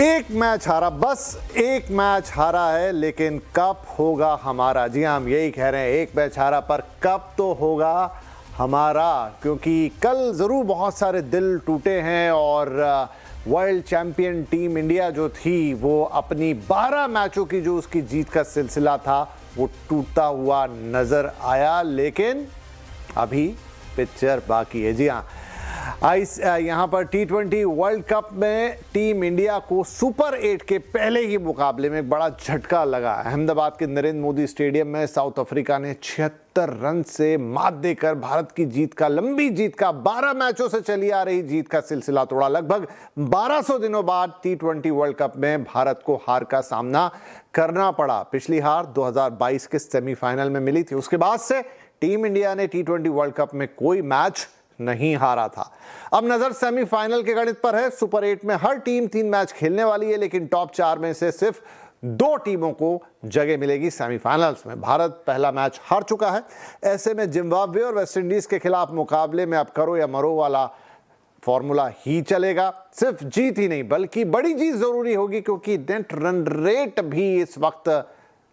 एक मैच हारा, बस एक मैच हारा है, लेकिन कप होगा हमारा। जी हाँ, हम यही कह रहे हैं, एक मैच हारा पर कप तो होगा हमारा, क्योंकि कल ज़रूर बहुत सारे दिल टूटे हैं और वर्ल्ड चैंपियन टीम इंडिया जो थी वो अपनी 12 मैचों की जो उसकी जीत का सिलसिला था वो टूटता हुआ नज़र आया। लेकिन अभी पिक्चर बाकी है। जी हाँ, यहाँ पर T20 वर्ल्ड कप में टीम इंडिया को सुपर 8 के पहले ही मुकाबले में एक बड़ा झटका लगा। अहमदाबाद के नरेंद्र मोदी स्टेडियम में साउथ अफ्रीका ने 76 रन से मात देकर भारत की जीत का, लंबी जीत का, 12 मैचों से चली आ रही जीत का सिलसिला तोड़ा। लगभग 1200 दिनों बाद T20 वर्ल्ड कप में भारत को हार का सामना करना पड़ा। पिछली हार 2022 के सेमीफाइनल में मिली थी। उसके बाद से टीम इंडिया ने T20 वर्ल्ड कप में कोई मैच नहीं हारा था। अब नजर सेमीफाइनल के गणित पर है। सुपर 8 में हर टीम 3 मैच खेलने वाली है, लेकिन टॉप 4 में से सिर्फ 2 टीमों को जगह मिलेगी सेमीफाइनल्स में। भारत पहला मैच हार चुका है। ऐसे में जिम्बाब्वे और वेस्टइंडीज के खिलाफ मुकाबले में अब करो या मरो वाला फॉर्मूला ही चलेगा। सिर्फ जीत ही नहीं बल्कि बड़ी जीत जरूरी होगी, क्योंकि नेट रन रेट भी इस वक्त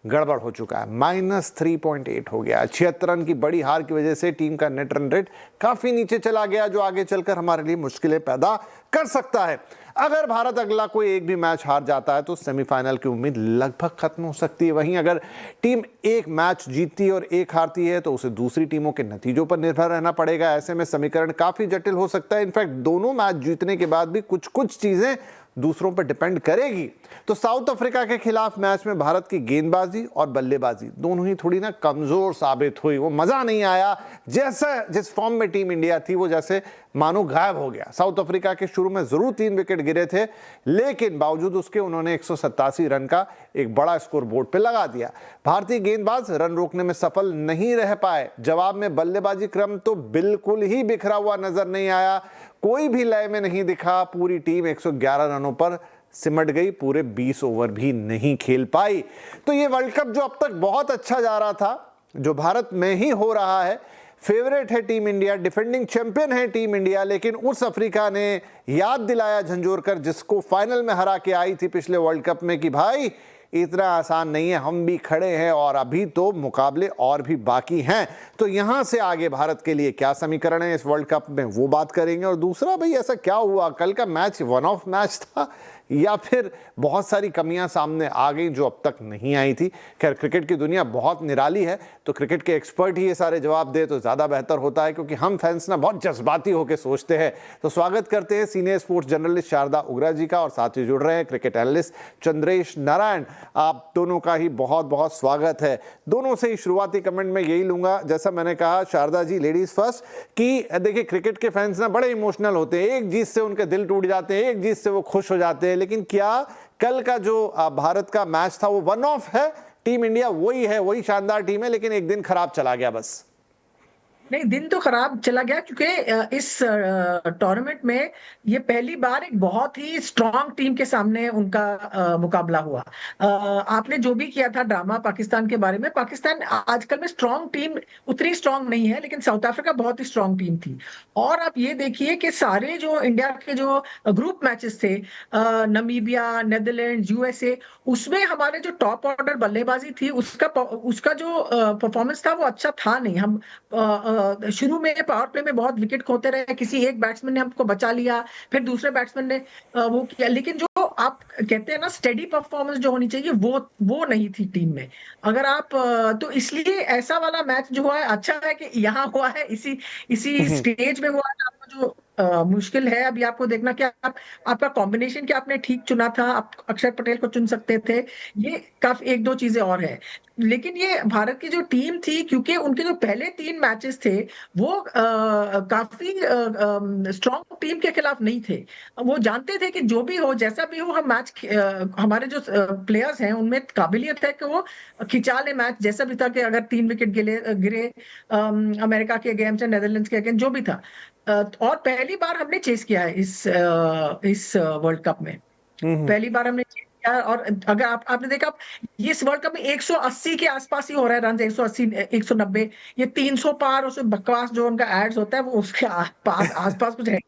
गड़बड़ हो चुका है। -3.8 हो गया। 76 रन की बड़ी हार की वजह से टीम का नेट रन रेट काफी नीचे चला गया, जो आगे चलकर हमारे लिए मुश्किलें पैदा कर सकता है। अगर भारत अगला कोई एक भी मैच हार जाता है तो सेमीफाइनल की उम्मीद लगभग खत्म हो सकती है। वहीं अगर टीम एक मैच जीतती है और एक हारती है तो उसे दूसरी टीमों के नतीजों पर निर्भर रहना पड़ेगा। ऐसे में समीकरण काफी जटिल हो सकता है। इनफैक्ट दोनों मैच जीतने के बाद भी कुछ कुछ चीजें दूसरों पर डिपेंड करेगी। तो साउथ अफ्रीका के खिलाफ मैच में भारत की गेंदबाजी और बल्लेबाजी दोनों ही थोड़ी ना कमजोर साबित हुई। वो मजा नहीं आया। जैसा जिस फॉर्म में टीम इंडिया थी वो जैसे मानो गायब हो गया। साउथ अफ्रीका के शुरू में जरूर 3 विकेट गिरे थे, लेकिन बावजूद उसके उन्होंने 187 रन का एक बड़ा स्कोर बोर्ड पे लगा दिया। भारतीय गेंदबाज रन रोकने में सफल नहीं रह पाए। जवाब में बल्लेबाजी क्रम तो बिल्कुल ही बिखरा हुआ नजर नहीं आया। कोई भी लय में नहीं दिखा। पूरी टीम 111 रनों पर सिमट गई। पूरे 20 ओवर भी नहीं खेल पाई। तो ये वर्ल्ड कप जो अब तक बहुत अच्छा जा रहा था, जो भारत में ही हो रहा है, फेवरेट है टीम इंडिया, डिफेंडिंग चैंपियन है टीम इंडिया, लेकिन उस अफ्रीका ने याद दिलाया झंझोरकर, जिसको फाइनल में हरा के आई थी पिछले वर्ल्ड कप में, कि भाई इतना आसान नहीं है, हम भी खड़े हैं और अभी तो मुकाबले और भी बाकी हैं। तो यहां से आगे भारत के लिए क्या समीकरण है इस वर्ल्ड कप में, वो बात करेंगे। और दूसरा, भाई ऐसा क्या हुआ, कल का मैच वन ऑफ मैच था या फिर बहुत सारी कमियां सामने आ गई जो अब तक नहीं आई थी। खैर, क्रिकेट की दुनिया बहुत निराली है, तो क्रिकेट के एक्सपर्ट ही ये सारे जवाब दे तो ज़्यादा बेहतर होता है, क्योंकि हम फैंस ना बहुत जज्बाती होकर सोचते हैं। तो स्वागत करते हैं सीनियर स्पोर्ट्स जर्नलिस्ट शारदा उग्रा जी का, और साथ ही जुड़ रहे हैं क्रिकेट एनालिस्ट चंद्रेश नारायण। आप दोनों का ही बहुत बहुत स्वागत है। दोनों से ही शुरुआती कमेंट में यही लूंगा, जैसा मैंने कहा, शारदा जी लेडीज फर्स्ट, कि देखिए क्रिकेट के फैंस ना बड़े इमोशनल होते हैं। एक जीत से उनके दिल टूट जाते हैं, एक जीत से वो खुश हो जाते हैं, लेकिन क्या कल का जो भारत का मैच था वो वन ऑफ है? टीम इंडिया वही है, वही शानदार टीम है, लेकिन एक दिन खराब चला गया बस। नहीं, दिन तो खराब चला गया क्योंकि इस टूर्नामेंट में ये पहली बार एक बहुत ही स्ट्रांग टीम के सामने उनका मुकाबला हुआ। आपने जो भी किया था ड्रामा पाकिस्तान के बारे में, पाकिस्तान आजकल में स्ट्रांग टीम उतनी स्ट्रांग नहीं है, लेकिन साउथ अफ्रीका बहुत ही स्ट्रांग टीम थी। और आप ये देखिए कि सारे जो इंडिया के जो ग्रुप मैचेस थे, नमीबिया, नेदरलैंड्स, यूएसए, उसमें हमारे जो टॉप ऑर्डर बल्लेबाजी थी उसका जो परफॉर्मेंस था वो अच्छा था नहीं। हम शुरू में पावर प्ले में बहुत विकेट खोते रहे, किसी एक बैट्समैन ने हमको बचा लिया, फिर दूसरे बैट्समैन ने वो किया, लेकिन जो आप कहते हैं ना स्टेडी परफॉर्मेंस जो होनी चाहिए वो नहीं थी टीम में। अगर आप तो इसलिए ऐसा वाला मैच जो हुआ है, अच्छा है कि यहाँ हुआ है, इसी स्टेज में हुआ है। आपको जो मुश्किल है अभी आपको देखना कि आपका कॉम्बिनेशन क्या आपने ठीक चुना था। आप अक्षर पटेल को चुन सकते थे, ये काफी 1-2 चीजें और है। लेकिन ये भारत की जो टीम थी, क्योंकि उनके जो पहले 3 मैचेस थे वो काफी स्ट्रांग टीम के खिलाफ नहीं थे। वो जानते थे कि जो भी हो, जैसा भी हो, हम मैच हमारे जो प्लेयर्स हैं उनमें काबिलियत है कि वो खिंचा ले मैच, जैसा भी था, कि अगर 3 विकेट गिरे अमेरिका के अगेंस्ट या नेदरलैंड्स के अगेंस्ट, जो भी था। और पहली बार हमने चेस किया है इस वर्ल्ड कप में। पहली बार हमने चेस किया। और अगर आपने देखा, ये इस वर्ल्ड कप में 180 के आसपास ही हो रहा है रन, 180, 190, ये 300 पार, उसमें बकवास जो उनका एड्स होता है वो उसके आसपास कुछ है।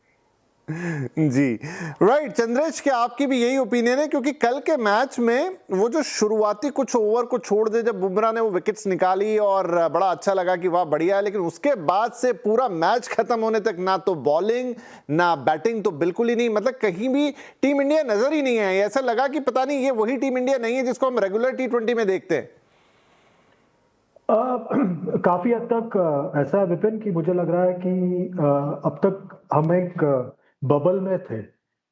जी, राइट। चंद्रेश, क्या आपकी भी यही ओपिनियन है? क्योंकि कल के मैच में वो जो शुरुआती कुछ ओवर को छोड़ दे, जब बुमराह ने वो विकेट्स निकाली और बड़ा अच्छा लगा कि वाह बढ़िया है, लेकिन उसके बाद से पूरा मैच खत्म होने तक ना तो बॉलिंग ना बैटिंग तो बिल्कुल ही नहीं, मतलब कहीं भी टीम इंडिया नजर ही नहीं आई। ऐसा लगा कि पता नहीं ये वही टीम इंडिया नहीं है जिसको हम रेगुलर T20 में देखते हैं। काफी हद तक ऐसा है विपिन कि मुझे लग रहा है कि अब तक हम एक बबल में थे,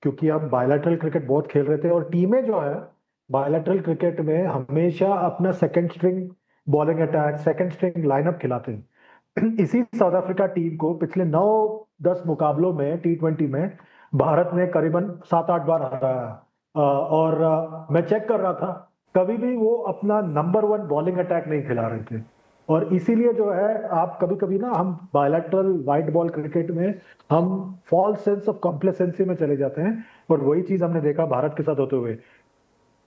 क्योंकि हम बायलैटरल क्रिकेट बहुत खेल रहे थे और टीमें जो है बायलैटरल क्रिकेट में हमेशा अपना second string bowling attack, second string lineup खिलाते हैं। इसी साउथ अफ्रीका टीम को पिछले 9-10 मुकाबलों में T20 में भारत ने करीबन 7-8 बार हराया। और मैं चेक कर रहा था, कभी भी वो अपना नंबर 1 बॉलिंग अटैक नहीं खिला रहे थे। और इसीलिए जो है, आप कभी कभी ना हम बायलैटरल वाइट बॉल क्रिकेट में हम फॉल्स सेंस ऑफ कॉम्प्लेसेंसी में चले जाते हैं, और वही चीज हमने देखा भारत के साथ होते हुए।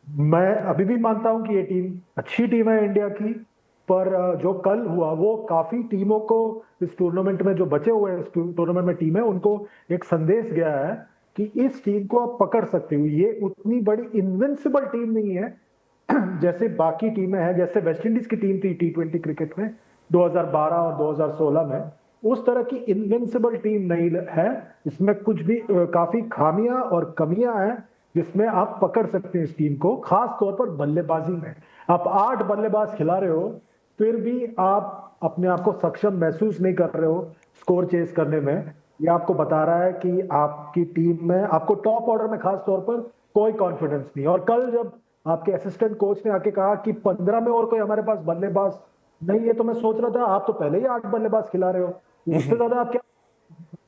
मैं अभी भी मानता हूं कि ये टीम अच्छी टीम है इंडिया की, पर जो कल हुआ वो काफी टीमों को इस टूर्नामेंट में, जो बचे हुए इस टूर्नामेंट में टीम है, उनको एक संदेश गया है कि इस टीम को आप पकड़ सकते हो। ये उतनी बड़ी इनविंसिबल टीम नहीं है जैसे बाकी टीमें हैं, जैसे वेस्ट इंडीज की टीम थी T20 क्रिकेट में 2012 और 2016 में। उस तरह की इनविंसिबल टीम नहीं है, इसमें कुछ भी काफी खामियां और कमियां हैं जिसमें आप पकड़ सकते हैं इस टीम को। खास तौर पर बल्लेबाजी में आप 8 बल्लेबाज खिला रहे हो, फिर भी आप अपने आप को सक्षम महसूस नहीं कर रहे हो स्कोर चेस करने में। ये आपको बता रहा है कि आपकी टीम में, आपको टॉप ऑर्डर में खास तौर पर कोई कॉन्फिडेंस नहीं। और कल जब आपके असिस्टेंट कोच ने आके कहा कि 15 में और कोई हमारे पास बल्लेबाज नहीं है, तो मैं सोच रहा था आप तो पहले ही 8 बल्लेबाज खिला रहे हो, उससे ज्यादा आप क्या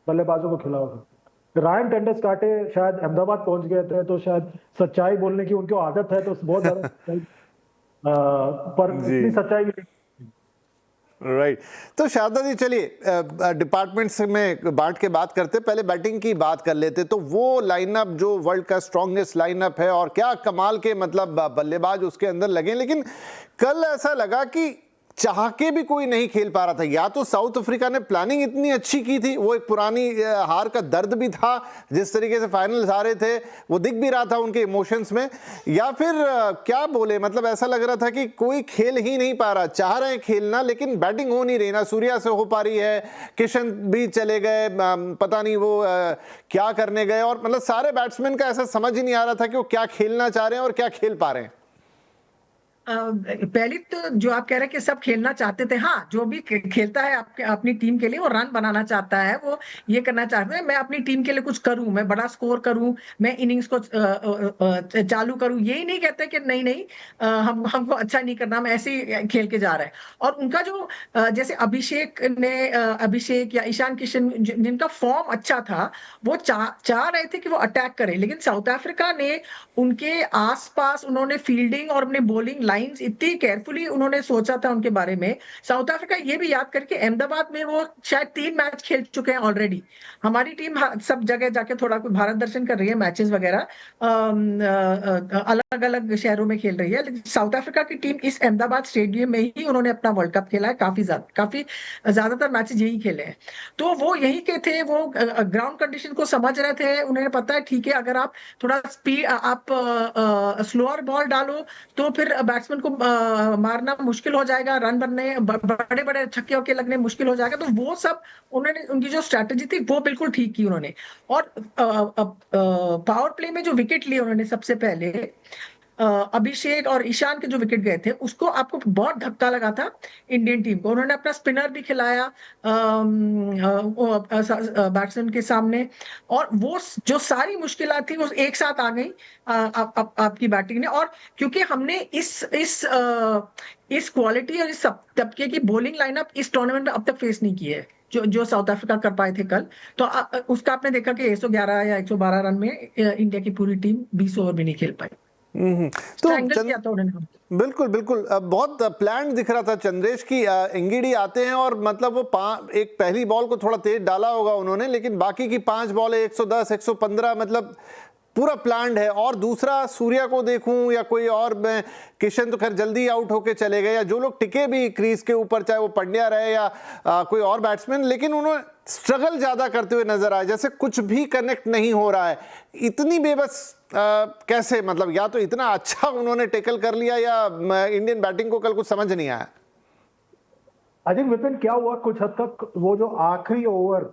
बल्लेबाजों को खिलाओगे। रायन टेंडुलकर शायद अहमदाबाद पहुंच गए थे, तो शायद सच्चाई बोलने की उनको आदत है, तो बहुत ज्यादा पर इतनी सच्चाई भी नहीं। राइट तो शारदा जी, चलिए डिपार्टमेंट्स में बांट के बात करते, पहले बैटिंग की बात कर लेते। तो वो लाइनअप जो वर्ल्ड का स्ट्रॉन्गेस्ट लाइनअप है और क्या कमाल के मतलब बल्लेबाज उसके अंदर लगे, लेकिन कल ऐसा लगा कि चाह के भी कोई नहीं खेल पा रहा था। या तो साउथ अफ्रीका ने प्लानिंग इतनी अच्छी की थी, वो एक पुरानी हार का दर्द भी था, जिस तरीके से फाइनल हारे थे वो दिख भी रहा था उनके इमोशंस में, या फिर क्या बोले, मतलब ऐसा लग रहा था कि कोई खेल ही नहीं पा रहा। चाह रहे हैं खेलना लेकिन बैटिंग हो नहीं रही, ना सूर्या से हो पा रही है, किशन भी चले गए, पता नहीं वो क्या करने गए, और मतलब सारे बैट्समैन का ऐसा समझ ही नहीं आ रहा था कि वो क्या खेलना चाह रहे हैं और क्या खेल पा रहे हैं। पहली तो जो आप कह रहे हैं कि सब खेलना चाहते थे, हाँ, जो भी खेलता है आपके अपनी टीम के लिए वो रन बनाना चाहता है, वो ये करना चाहता है मैं अपनी टीम के लिए कुछ करूं, मैं बड़ा स्कोर करूं, मैं इनिंग्स को चालू करूं। यही नहीं कहते कि नहीं नहीं हमको अच्छा नहीं करना, हम ऐसे ही खेल के जा रहे हैं। और उनका जो जैसे अभिषेक या ईशान किशन जिनका फॉर्म अच्छा था, वो चाह रहे थे कि वो अटैक करें, लेकिन साउथ अफ्रीका ने उनके आसपास उन्होंने फील्डिंग और अपने बॉलिंग लाइंस इतनी केयरफुली उन्होंने सोचा था उनके बारे में। साउथ अफ्रीका ये भी याद करके अहमदाबाद में वो शायद 3 मैच खेल चुके हैं ऑलरेडी। हमारी टीम सब जगह जाके थोड़ा कुछ भारत दर्शन कर रही है, मैचेस वगैरह अलग अलग शहरों में खेल रही है, लेकिन साउथ अफ्रीका की टीम इस अहमदाबाद स्टेडियम में ही उन्होंने अपना वर्ल्ड कप खेला है, काफी ज्यादातर मैचेस यही खेले हैं। तो वो यही के थे, वो ग्राउंड कंडीशन को समझ रहे थे, उन्हें पता है ठीक है अगर आप थोड़ा स्पीड, आप स्लोअर बॉल डालो तो फिर बैट्समैन को मारना मुश्किल हो जाएगा, रन बनने, बड़े बड़े छक्के वक्के लगने मुश्किल हो जाएगा। तो वो सब उन्होंने, उनकी जो स्ट्रैटेजी थी वो बिल्कुल ठीक की उन्होंने। और पावर प्ले में जो विकेट लिए उन्होंने सबसे पहले, अभिषेक और ईशान के जो विकेट गए थे उसको आपको बहुत धक्का लगा था इंडियन टीम को। उन्होंने अपना स्पिनर भी खिलाया बैट्समैन के सामने, और वो जो सारी मुश्किलात थी वो एक साथ आ गई आपकी बैटिंग ने। और क्योंकि हमने इस क्वालिटी और इस तबके की बॉलिंग लाइनअप इस टूर्नामेंट में अब तक फेस नहीं की है जो साउथ अफ्रीका कर पाए थे कल। तो उसका आपने देखा कि 111 या 112 रन में इंडिया की पूरी टीम 20 ओवर भी नहीं खेल पाई। तो बिल्कुल बिल्कुल बहुत प्लान दिख रहा था चंद्रेश की। इंगिडी आते हैं और मतलब वो एक पहली बॉल को थोड़ा तेज डाला होगा उन्होंने, लेकिन बाकी की 5 बॉल 110 115 मतलब पूरा प्लान्ड है। और दूसरा, सूर्या को देखूं या कोई और, मैं किशन तो खैर जल्दी आउट होके चले गए, या जो लोग टिके भी क्रीज के ऊपर, चाहे वो पंड्या रहे या कोई और बैट्समैन, लेकिन उन्होंने स्ट्रगल ज्यादा करते हुए नजर आए, जैसे कुछ भी कनेक्ट नहीं हो रहा है। इतनी बेबस कैसे, मतलब या तो इतना अच्छा उन्होंने टेकल कर लिया या इंडियन बैटिंग को कल कुछ समझ नहीं आया। आई थिंक विपिन क्या हुआ, कुछ हद तक वो जो आखिरी ओवर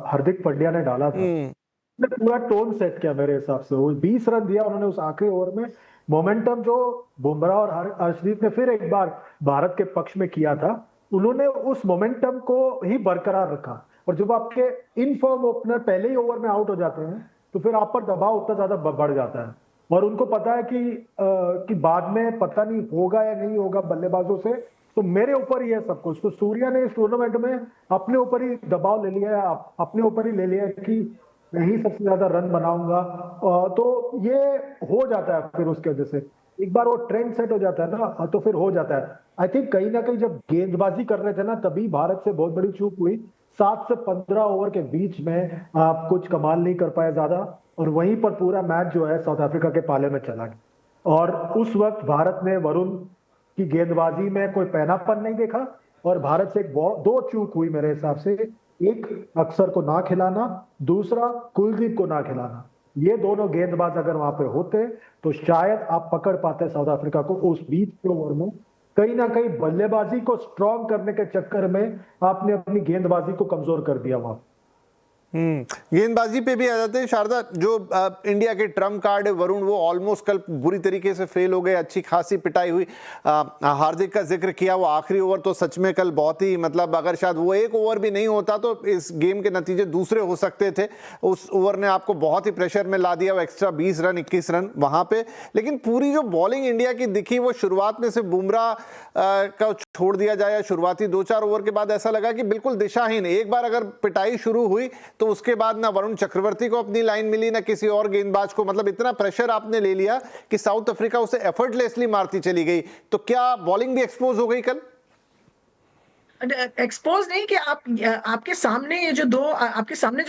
हार्दिक पांड्या ने डाला था, पूरा टोन सेट किया मेरे हिसाब से। वो 20 रन दिया उन्होंने उस आखिरी ओवर में। मोमेंटम जो बुमराह और हर्षदीप ने फिर एक बार भारत के पक्ष में किया था, उन्होंने उस मोमेंटम को ही बरकरार रखा। और जब आपके इन फॉर्म ओपनर पहले ही ओवर में आउट हो जाते हैं तो फिर आप पर दबाव उतना ज्यादा बढ़ जाता है। और उनको पता है कि बाद में पता नहीं होगा या नहीं होगा बल्लेबाजों से, तो मेरे ऊपर ही है सब कुछ। तो सूर्या ने इस टूर्नामेंट में अपने ऊपर ही दबाव ले लिया है, अपने ऊपर ही ले लिया है कि मैं ही सबसे ज्यादा रन बनाऊंगा। तो ये हो जाता है फिर उसके वजह से एक बार वो ट्रेंड सेट हो जाता है ना, तो फिर हो जाता है। आई थिंक कहीं ना कहीं जब गेंदबाजी कर रहे थे ना, तभी भारत से बहुत बड़ी चूक हुई। 7 से 15 ओवर के बीच में आप कुछ कमाल नहीं कर पाए ज्यादा, और वहीं पर पूरा मैच जो है साउथ अफ्रीका के पाले में चला गया। और उस वक्त भारत ने वरुण की गेंदबाजी में कोई पैनापन नहीं देखा, और भारत से दो चूक हुई मेरे हिसाब से। एक, अक्सर को ना खिलाना, दूसरा कुलदीप को ना खिलाना। ये दोनों गेंदबाज अगर वहां पे होते तो शायद आप पकड़ पाते साउथ अफ्रीका को उस 20 ओवर में। कहीं ना कहीं बल्लेबाजी को स्ट्रॉन्ग करने के चक्कर में आपने अपनी गेंदबाजी को कमजोर कर दिया वहां। गेंदबाजी पे भी आ जाते हैं शारदा। जो इंडिया के ट्रम्प कार्ड है वरुण, वो ऑलमोस्ट कल बुरी तरीके से फेल हो गए, अच्छी खासी पिटाई हुई। हार्दिक का जिक्र किया, वो आखिरी ओवर तो सच में कल बहुत ही, मतलब अगर शायद वो एक ओवर भी नहीं होता तो इस गेम के नतीजे दूसरे हो सकते थे। उस ओवर ने आपको बहुत ही प्रेशर में ला दिया, वो एक्स्ट्रा 20 रन 21 रन वहां पे। लेकिन पूरी जो बॉलिंग इंडिया की दिखी, वो शुरुआत में से बुमराह का छोड़ दिया जाए, शुरुआती 2-4 ओवर के बाद ऐसा लगा कि बिल्कुल दिशाहीन। एक बार अगर पिटाई शुरू हुई तो उसके बाद ना वरुण चक्रवर्ती को अपनी लाइन मिली, ना किसी और गेंदबाज को। मतलब इतना प्रेशर आपने ले लिया कि साउथ अफ्रीका उसे एफर्टलेसली मारती चली गई। तो क्या बॉलिंग भी एक्सपोज हो गई कल? एक्सपोज नहीं कि आपके सामने जो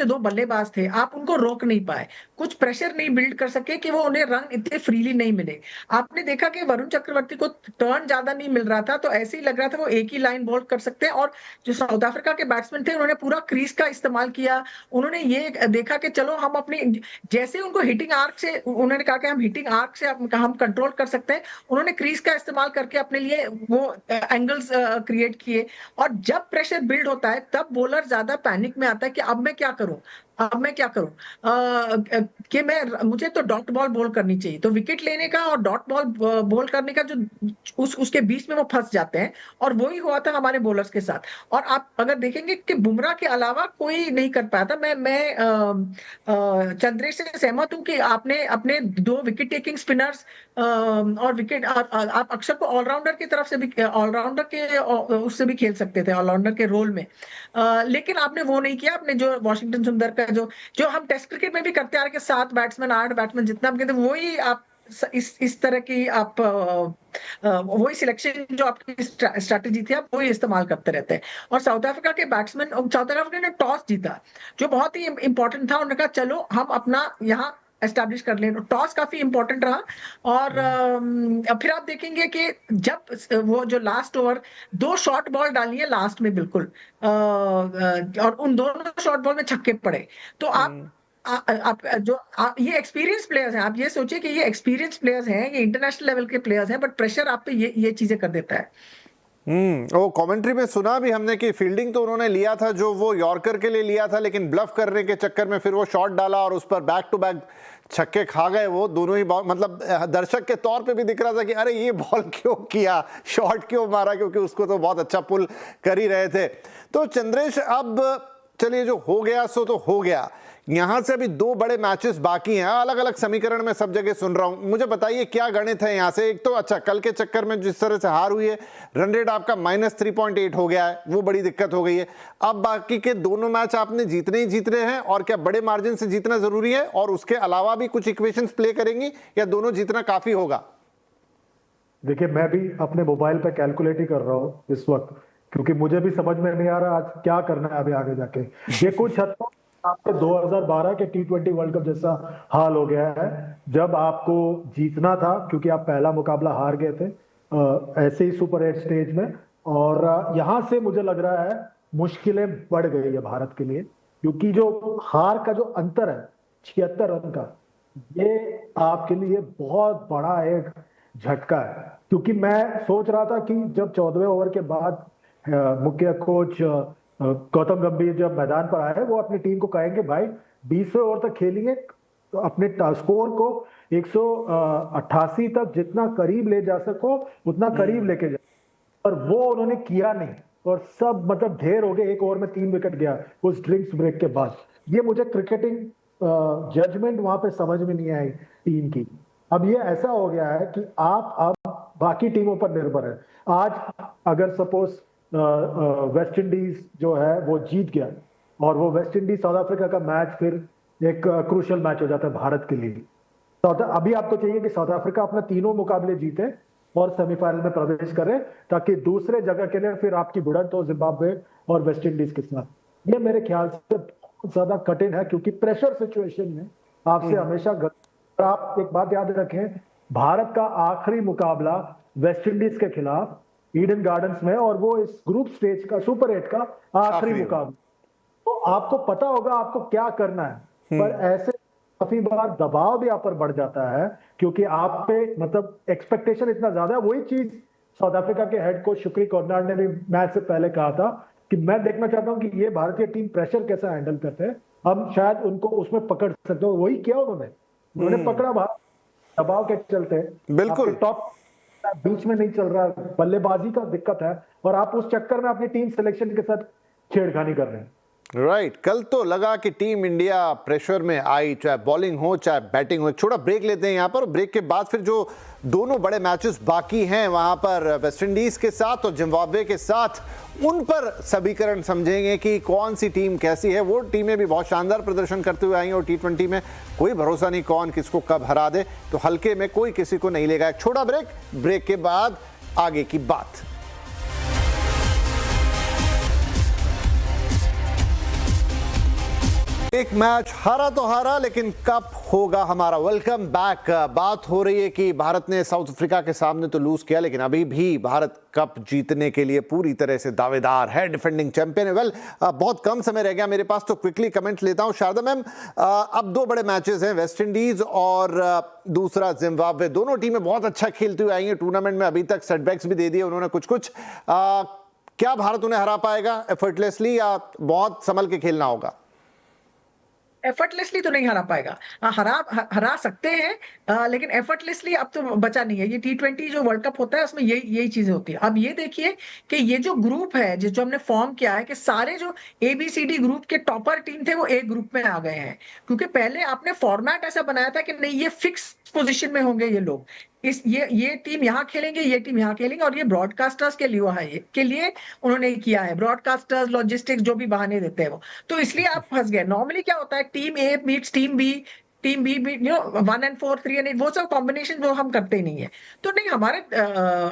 दो बल्लेबाज थे, आप उनको रोक नहीं पाए, कुछ प्रेशर नहीं बिल्ड कर सके कि वो उन्हें रन इतने फ्रीली नहीं मिले। आपने देखा कि वरुण चक्रवर्ती को टर्न ज्यादा नहीं मिल रहा था, तो ऐसे ही लग रहा था वो एक ही लाइन बॉल कर सकते हैं। और जो साउथ अफ्रीका के बैट्समैन थे, उन्होंने पूरा क्रीज का इस्तेमाल किया। उन्होंने ये देखा कि चलो हम अपनी, जैसे उनको हिटिंग आर्क से, उन्होंने कहा कि हम हिटिंग आर्क से हम कंट्रोल कर सकते हैं। उन्होंने क्रीज का इस्तेमाल करके अपने लिए वो एंगल्स क्रिएट किए। और जब प्रेशर बिल्ड होता है तब बॉलर ज्यादा पैनिक में आता है कि अब मैं क्या करूं, कि मुझे तो डॉट बॉल बॉल करनी चाहिए। तो विकेट लेने का और डॉट बॉल बॉल करने का जो उसके बीच में वो फंस जाते हैं। और वही हुआ था हमारे बॉलर्स के साथ। और आप अगर देखेंगे कि बुमराह के अलावा कोई नहीं कर पाया था। मैं चंद्रेश से सहमत हूं कि आपने अपने 2 विकेट टेकिंग स्पिनर्स और विकेट, आप अक्षर को ऑलराउंडर की तरफ से भी, ऑलराउंडर के उससे भी खेल सकते थे, ऑलराउंडर के रोल में। लेकिन आपने वो नहीं किया। आपने जो वाशिंगटन सुंदर का जो हम टेस्ट क्रिकेट में भी करते आ रहे कि 7 बैट्समैन 8 बैट्समैन जितना हम कहते हैं, वही आप इस तरह की आप वही सिलेक्शन जो आपकी स्ट्रैटेजी थी, आप वही इस्तेमाल करते रहते हैं। और साउथ अफ्रीका के बैट्समैन, साउथ अफ्रीका ने टॉस जीता, जो बहुत ही इंपॉर्टेंट था। उन्होंने कहा चलो हम अपना यहाँ एस्टैब्लिश कर लें। टॉस काफी इंपॉर्टेंट रहा। और फिर आप देखेंगे कि जब वो जो लास्ट ओवर 2 शॉर्ट बॉल डाली है लास्ट में, बिल्कुल और उन दोनों शॉर्ट बॉल में छक्के पड़े। तो ये एक्सपीरियंस प्लेयर्स हैं। आप ये सोचिए कि ये एक्सपीरियंस प्लेयर्स हैं, ये इंटरनेशनल लेवल के प्लेयर्स हैं, बट प्रेशर आप पे ये चीजें कर देता है। वो कमेंट्री में सुना भी हमने कि फील्डिंग तो उन्होंने लिया था जो वो यॉर्कर के लिए लिया था, लेकिन ब्लफ करने के चक्कर में फिर वो शॉट डाला और उस पर बैक टू बैक छक्के खा गए वो दोनों ही बॉल। मतलब दर्शक के तौर पे भी दिख रहा था कि अरे ये बॉल क्यों किया, शॉट क्यों मारा, क्योंकि उसको तो बहुत अच्छा पुल कर ही रहे थे। तो चंद्रेश, अब चलिए जो हो गया सो तो हो गया। यहां से अभी 2 बड़े मैचेस बाकी हैं, अलग अलग समीकरण में सब जगह सुन रहा हूं। मुझे बताइए क्या गणित है यहां से? एक तो अच्छा, कल के चक्कर में जिस तरह से हार हुई है, रन रेट आपका -3.8 हो गया है, वो बड़ी दिक्कत हो गई है। अब बाकी के दोनों मैच आपने जीतने ही जीतने हैं, और क्या बड़े मार्जिन से जीतना जरूरी है, और उसके अलावा भी कुछ इक्वेशंस प्ले करेंगी, या दोनों जीतना काफी होगा? देखिए, मैं भी अपने मोबाइल पे कैलकुलेट ही कर रहा हूँ इस वक्त, क्योंकि मुझे भी समझ में नहीं आ रहा आज क्या करना है अभी आगे जाके। ये कुछ हद तक आपके 2012 के T20 वर्ल्ड कप जैसा हाल हो गया है, जब आपको जीतना था क्योंकि आप पहला मुकाबला हार गए थे ऐसे ही सुपर 8 स्टेज में। और यहां से मुझे लग रहा है मुश्किलें बढ़ गई है भारत के लिए, क्योंकि जो हार का जो अंतर है 76 रन का, ये आपके लिए बहुत बड़ा एक झटका है। क्योंकि मैं सोच रहा था कि जब 14वें ओवर के बाद मुख्य कोच गौतम गंभीर जब मैदान पर आए, वो अपनी टीम को कहेंगे भाई 20वें ओवर तक खेलिए, तो अपने स्कोर को 188 तक जितना करीब ले जा सको उतना करीब लेके जाओ। और वो उन्होंने किया नहीं, और सब मतलब ढेर हो गए। एक ओवर में 3 विकेट गया उस ड्रिंक्स ब्रेक के बाद। ये मुझे क्रिकेटिंग जजमेंट वहां पे समझ में नहीं आई टीम की। अब ये ऐसा हो गया है कि आप अब बाकी टीमों पर निर्भर है। आज अगर सपोज वेस्ट इंडीज जो है वो जीत गया, और वो वेस्ट इंडीज साउथ अफ्रीका का मैच फिर एक क्रूशियल मैच हो जाता है भारत के लिए। अभी आपको चाहिए कि साउथ अफ्रीका अपना तीनों मुकाबले जीते और सेमीफाइनल में प्रवेश करे, ताकि दूसरे जगह के लिए फिर आपकी भिड़ंत हो जिम्बाब्वे और वेस्ट इंडीज के साथ। ये मेरे ख्याल से बहुत ज्यादा कठिन है, क्योंकि प्रेशर सिचुएशन में आपसे हमेशा आप एक बात याद रखें, भारत का आखिरी मुकाबला वेस्ट इंडीज के खिलाफ ईडन गार्डन्स में, और वो इस ग्रुप स्टेज का सुपर 8 का आखिरी मुकाबला। तो आपको पता होगा आपको क्या करना है, पर ऐसे काफी बार दबाव भी आप पर बढ़ जाता है, क्योंकि आप पे मतलब एक्सपेक्टेशन इतना ज्यादा है। वही चीज साउथ अफ्रीका के हेड कोच शुक्री कोर्नाड ने भी मैच से पहले कहा था कि मैं देखना चाहता हूं कि ये भारतीय टीम प्रेशर कैसा हैंडल करते हैं, हम शायद उनको उसमें पकड़ सकते हो। वही किया उन्होंने पकड़ा भारत दबाव के चलते। बिल्कुल टॉप बीच में नहीं चल रहा, बल्लेबाजी का दिक्कत है, और आप उस चक्कर में अपनी टीम सिलेक्शन के साथ छेड़खानी कर रहे हैं। राइट कल तो लगा कि टीम इंडिया प्रेशर में आई, चाहे बॉलिंग हो चाहे बैटिंग हो। एक छोटा ब्रेक लेते हैं यहाँ पर, ब्रेक के बाद फिर जो दोनों बड़े मैचेस बाकी हैं वहाँ पर वेस्ट इंडीज़ के साथ और जिम्बाब्वे के साथ, उन पर समीकरण समझेंगे कि कौन सी टीम कैसी है। वो टीमें भी बहुत शानदार प्रदर्शन करते हुए आई और T20 में कोई भरोसा नहीं कौन किसको कब हरा दे, तो हल्के में कोई किसी को नहीं लेगा। एक छोटा ब्रेक, ब्रेक के बाद आगे की बात। एक मैच हारा तो हारा, लेकिन कप होगा हमारा। Welcome back. बात हो रही है कि भारत ने साउथ अफ्रीका के सामने तो लूज किया, लेकिन अभी भी भारत कप जीतने के लिए पूरी तरह से दावेदार है, डिफेंडिंग चैंपियन है। बहुत कम समय रह गया मेरे पास, तो क्विकली कमेंट लेता हूं। शारदा मैम, अब 2 बड़े मैचेस हैं, वेस्ट इंडीज और दूसरा जिम्बाब्वे। दोनों टीमें बहुत अच्छा खेलती हुई आई हैं टूर्नामेंट में, अभी तक सेटबैक्स भी दे दिए उन्होंने कुछ। क्या भारत उन्हें हरा पाएगा एफर्टलेसली, या बहुत संभल के खेलना होगा? एफर्टलेसली तो नहीं हरा पाएगा। हरा सकते हैं, लेकिन एफर्टलेसली अब तो बचा नहीं है। ये T20 जो वर्ल्ड कप होता है उसमें यही चीजें होती है। अब ये देखिए कि ये जो ग्रुप है जो हमने फॉर्म किया है, कि सारे जो ABCD ग्रुप के टॉपर टीम थे वो एक ग्रुप में आ गए हैं। क्योंकि पहले आपने फॉर्मेट ऐसा बनाया था कि नहीं, ये फिक्स पोजीशन में होंगे ये लोग, ये टीम यहाँ खेलेंगे, ये टीम यहाँ खेलेंगे, और ये ब्रॉडकास्टर्स के लिए उन्होंने किया है। ब्रॉडकास्टर्स, लॉजिस्टिक्स, जो भी बहाने देते हैं वो, तो इसलिए आप फंस गए। नॉर्मली क्या होता है, team A meets team B, team B 1 and 4, 3 and 8, वो सब कॉम्बिनेशन वो हम करते ही नहीं है। तो नहीं,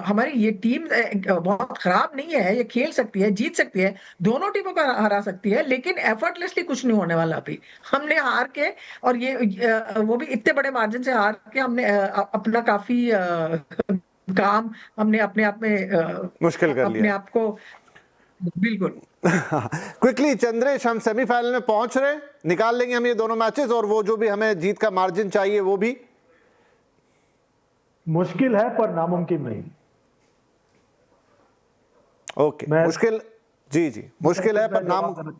हमारी ये टीम बहुत खराब नहीं है, ये खेल सकती है, जीत सकती है, दोनों टीमों को हरा सकती है, लेकिन एफर्टलेसली कुछ नहीं होने वाला। अभी हमने हार के, और ये वो भी इतने बड़े मार्जिन से हार के, हमने अपना काफी काम हमने अपने आप में मुश्किल कर लिया अपने आप को। बिल्कुल। क्विकली चंद्रेश, हम सेमीफाइनल में पहुंच रहे, निकाल लेंगे हम ये दोनों मैचेस, और वो जो भी हमें जीत का मार्जिन चाहिए वो भी? मुश्किल है पर नामुमकिन नहीं। ओके, मुश्किल, जी मुश्किल है पर नामुमकिन।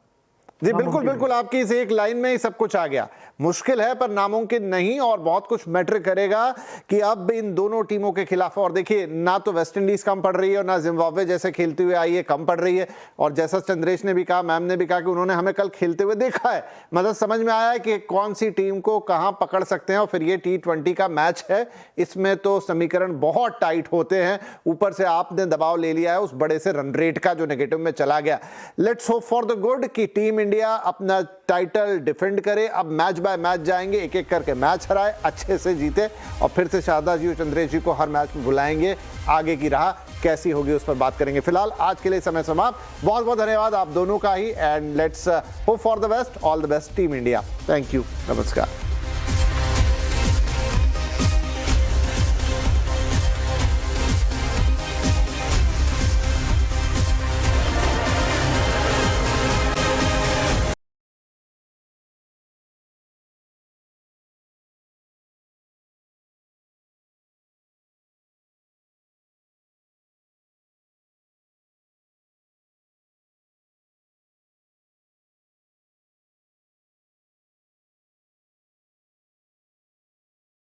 जी बिल्कुल, आपकी इस एक लाइन में ही सब कुछ आ गया। मुश्किल है पर नामुमकिन नहीं, और बहुत कुछ मैटर करेगा कि अब इन दोनों टीमों के खिलाफ। और देखिए, ना तो वेस्ट इंडीज कम पड़ रही है और ना जिम्बाब्वे जैसे खेलते हुए आई है कम पड़ रही है। और जैसा चंद्रेश ने भी कहा, मैम ने भी कहा कि उन्होंने हमें कल खेलते हुए देखा है, मतलब समझ में आया है कि कौन सी टीम को कहां पकड़ सकते हैं। और फिर ये T20 का मैच है, इसमें तो समीकरण बहुत टाइट होते हैं। ऊपर से आपने दबाव ले लिया है उस बड़े से रन रेट का जो नेगेटिव में चला गया। Let's hope for the good कि टीम इंडिया अपना टाइटल डिफेंड करे। अब मैच बाय मैच जाएंगे, एक एक करके मैच हराए, अच्छे से जीते, और फिर से शारदा जी और चंद्रेश जी को हर मैच में बुलाएंगे आगे की राह कैसी होगी उस पर बात करेंगे। फिलहाल आज के लिए समय समाप्त। बहुत बहुत धन्यवाद आप दोनों का ही, and let's hope for the best. All the best team India. Thank you, नमस्कार।